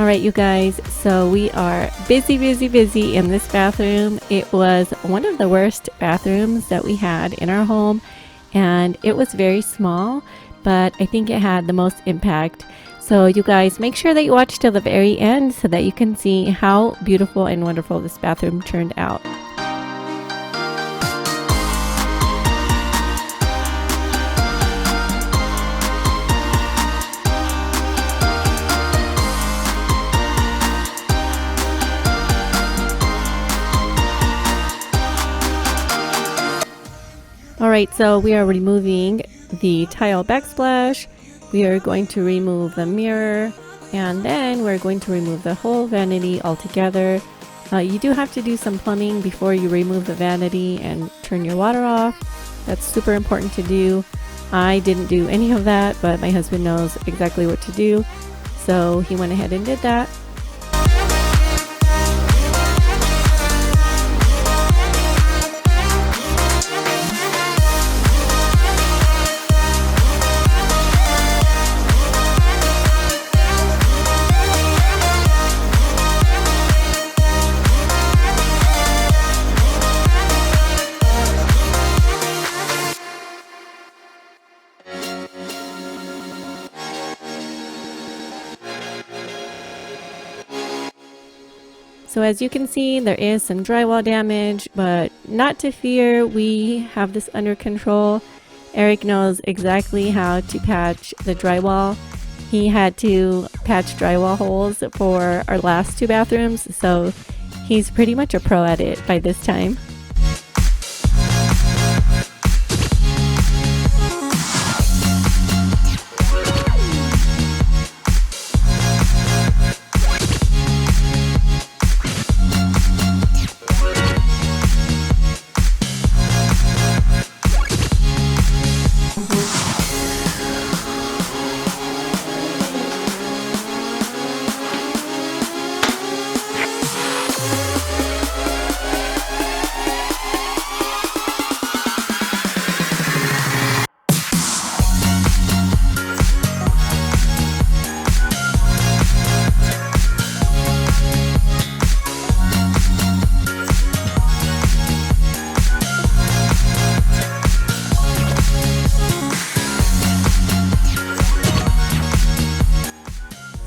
Alright, you guys, so we are busy in this bathroom. It was one of the worst bathrooms that we had in our home, and it was very small, but I think it had the most impact. So you guys, make sure that you watch till the very end so that you can see how beautiful and wonderful this bathroom turned out. Alright, so we are removing the tile backsplash, we are going to remove the mirror, and then we're going to remove the whole vanity altogether. You do have to do some plumbing before you remove the vanity and turn your water off. That's super important to do. I didn't do any of that, but my husband knows exactly what to do, so he went ahead and did that. So as you can see, there is some drywall damage, but not to fear, we have this under control. Eric knows exactly how to patch the drywall. He had to patch drywall holes for our last two bathrooms, so he's pretty much a pro at it by this time.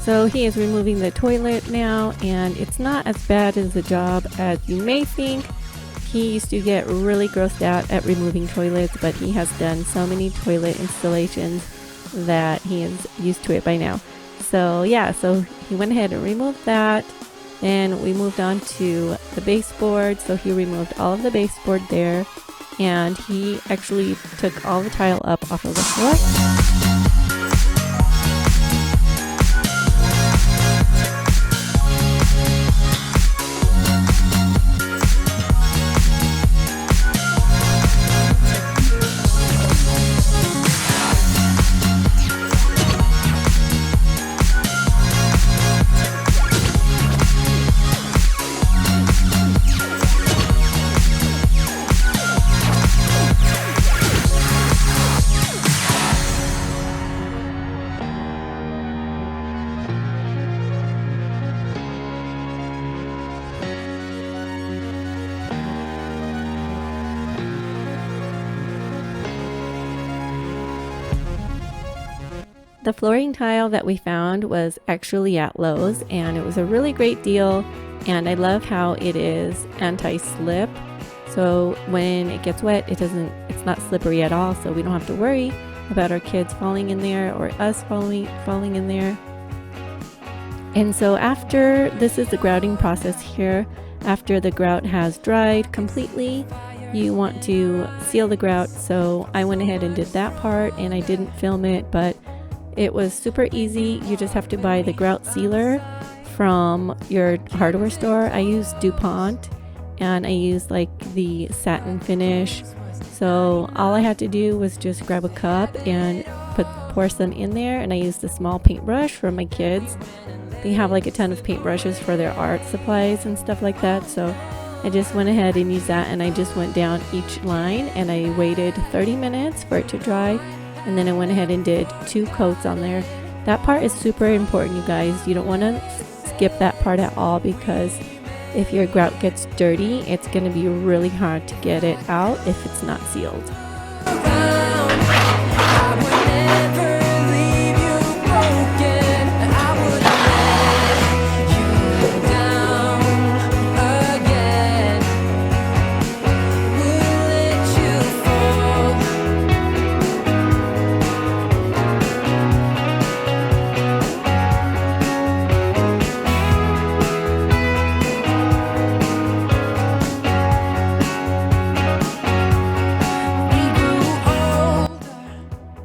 So he is removing the toilet now, and it's not as bad as the job as you may think. He used to get really grossed out at removing toilets, but he has done so many toilet installations that he is used to it by now. So yeah, so he went ahead and removed that. Then we moved on to the baseboard. So he removed all of the baseboard there, and he actually took all the tile up off of the floor. The flooring tile that we found was actually at Lowe's, and it was a really great deal, and I love how it is anti-slip. So when it gets wet, it's not slippery at all, so we don't have to worry about our kids falling in there or us falling in there. And so after, this is the grouting process here. After the grout has dried completely, you want to seal the grout. So I went ahead and did that part, and I didn't film it, but it was super easy. You just have to buy the grout sealer from your hardware store. I used DuPont, and I used like the satin finish. So all I had to do was just grab a cup and pour some in there, and I used a small paintbrush for my kids. They have like a ton of paintbrushes for their art supplies and stuff like that. So I just went ahead and used that, and I just went down each line, and I waited 30 minutes for it to dry. And then I went ahead and did 2 coats on there. That part is super important, you guys. You don't want to skip that part at all, because if your grout gets dirty, it's going to be really hard to get it out if it's not sealed.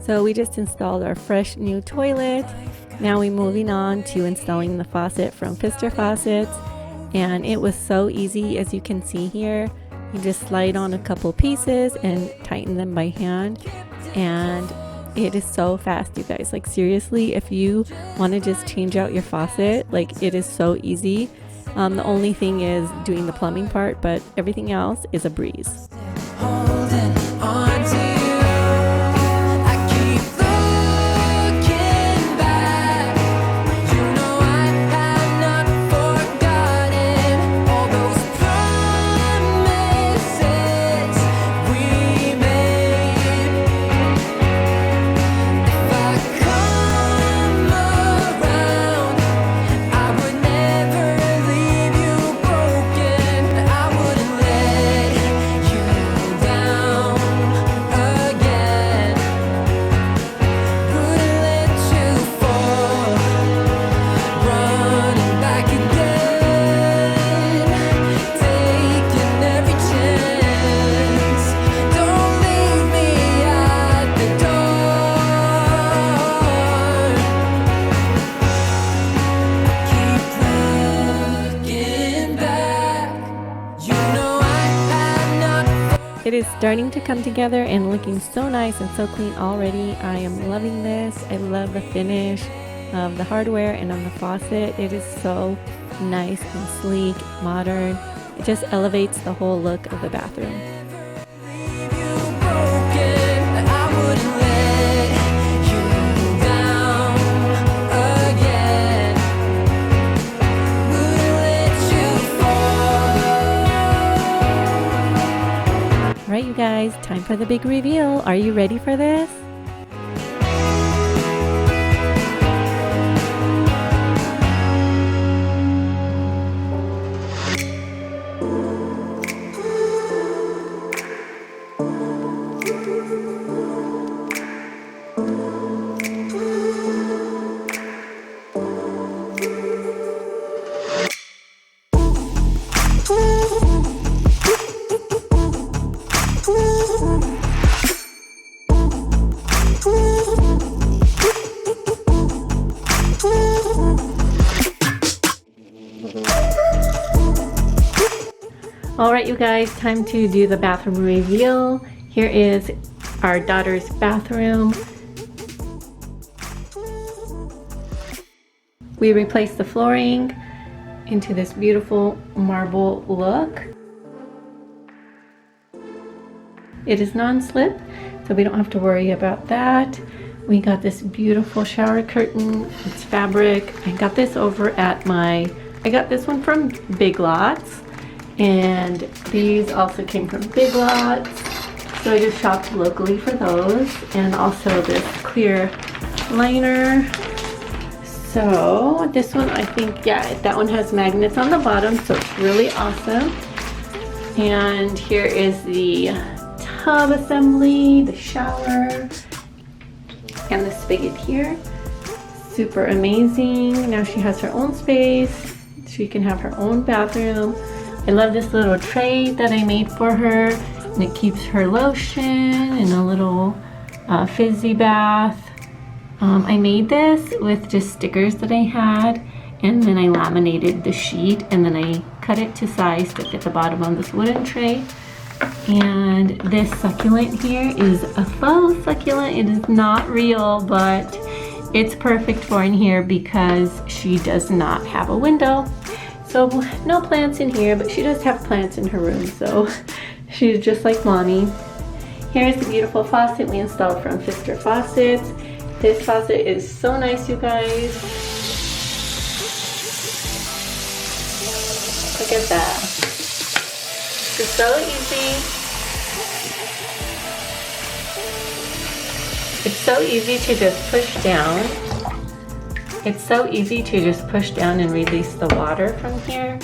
So we just installed our fresh new toilet. Now we're moving on to installing the faucet from Pfister Faucets. And it was so easy, as you can see here. You just slide on a couple pieces and tighten them by hand. And it is so fast, you guys. Like seriously, if you want to just change out your faucet, like it is so easy. The only thing is doing the plumbing part, but everything else is a breeze. It is starting to come together and looking so nice and so clean already. I am loving this. I love the finish of the hardware and on the faucet. It is so nice and sleek, modern. It just elevates the whole look of the bathroom. Alright you guys, time for the big reveal. Are you ready for this? Alright you guys, time to do the bathroom reveal. Here is our daughter's bathroom. We replaced the flooring into this beautiful marble look. It is non-slip, so we don't have to worry about that. We got this beautiful shower curtain. It's fabric. I got this over at I got this one from Big Lots. And these also came from Big Lots, so I just shopped locally for those. And also this clear liner. So this one, I think, yeah, that one has magnets on the bottom, so it's really awesome. And here is the tub assembly, the shower, and the spigot here. Super amazing. Now she has her own space. She can have her own bathroom. I love this little tray that I made for her, and it keeps her lotion and a little fizzy bath. I made this with just stickers that I had, and then I laminated the sheet, and then I cut it to size to fit the bottom of this wooden tray. And this succulent here is a faux succulent. It is not real, but it's perfect for in here because she does not have a window. So no plants in here, but she does have plants in her room, so she's just like mommy. Here's the beautiful faucet we installed from Pfister Faucets. This faucet is so nice, you guys. Look at that. It's so easy. It's so easy to just push down. It's so easy to just push down and release the water from here.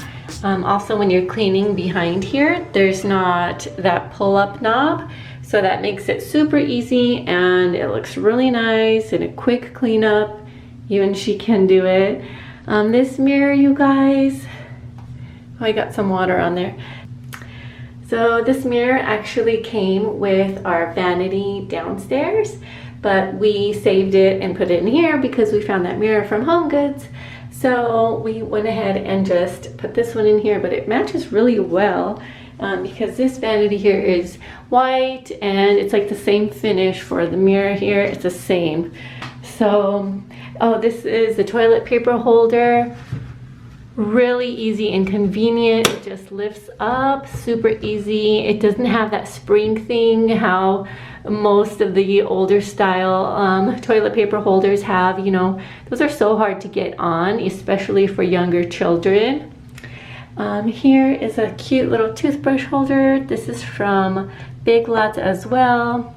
Also, when you're cleaning behind here, there's not that pull-up knob, so that makes it super easy, and it looks really nice and a quick cleanup. Even she can do it. This mirror, you guys, oh, I got some water on there. So this mirror actually came with our vanity downstairs, but we saved it and put it in here because we found that mirror from Home Goods. So we went ahead and just put this one in here, but it matches really well because this vanity here is white and it's like the same finish for the mirror here. It's the same. So, oh, this is the toilet paper holder. Really easy and convenient. It just lifts up, super easy. It doesn't have that spring thing how most of the older style toilet paper holders have. You know, those are so hard to get on, especially for younger children. Here is a cute little toothbrush holder. This is from Big Lots as well.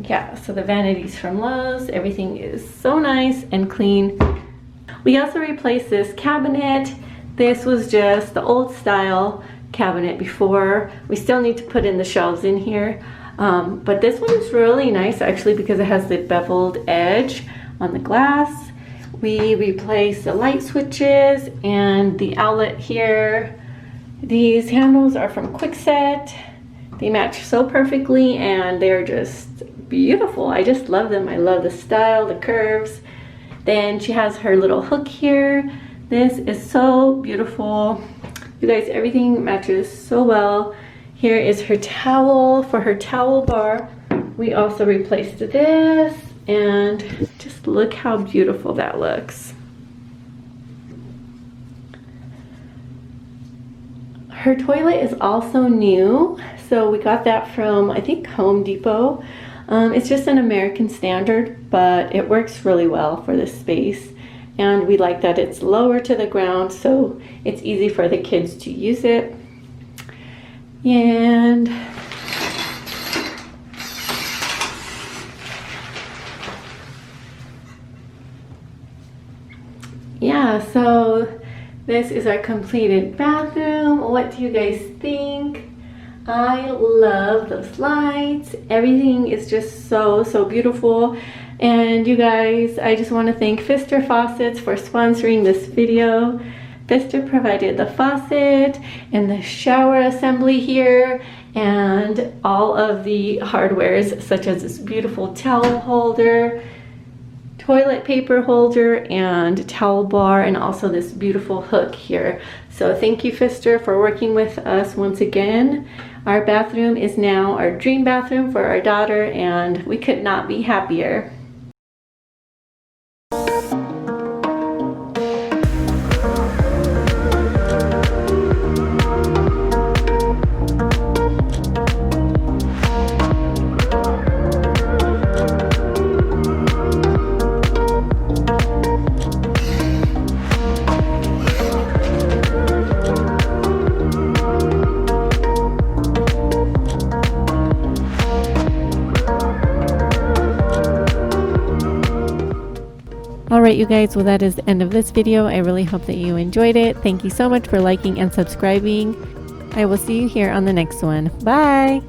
Yeah, so the vanity's from Lowe's. Everything is so nice and clean. We also replaced this cabinet. This was just the old style cabinet before. We still need to put in the shelves in here. But this one is really nice actually because it has the beveled edge on the glass. We replaced the light switches and the outlet here. These handles are from Kwikset. They match so perfectly and they're just beautiful. I just love them. I love the style, the curves. Then she has her little hook here. This is so beautiful. You guys, everything matches so well. Here is her towel for her towel bar. We also replaced this and just look how beautiful that looks. Her toilet is also new. So we got that from, I think, Home Depot. It's just an American standard, but it works really well for this space. And we like that it's lower to the ground, so it's easy for the kids to use it. And yeah, so this is our completed bathroom. What do you guys think? I love those lights. Everything is just so beautiful. And you guys, I just want to thank Pfister Faucets for sponsoring this video. Pfister provided the faucet and the shower assembly here and all of the hardwares such as this beautiful towel holder, toilet paper holder, and towel bar, and also this beautiful hook here. So thank you, Pfister, for working with us once again. Our bathroom is now our dream bathroom for our daughter, and we could not be happier. Alright you guys, well that is the end of this video. I really hope that you enjoyed it. Thank you so much for liking and subscribing. I will see you here on the next one. Bye!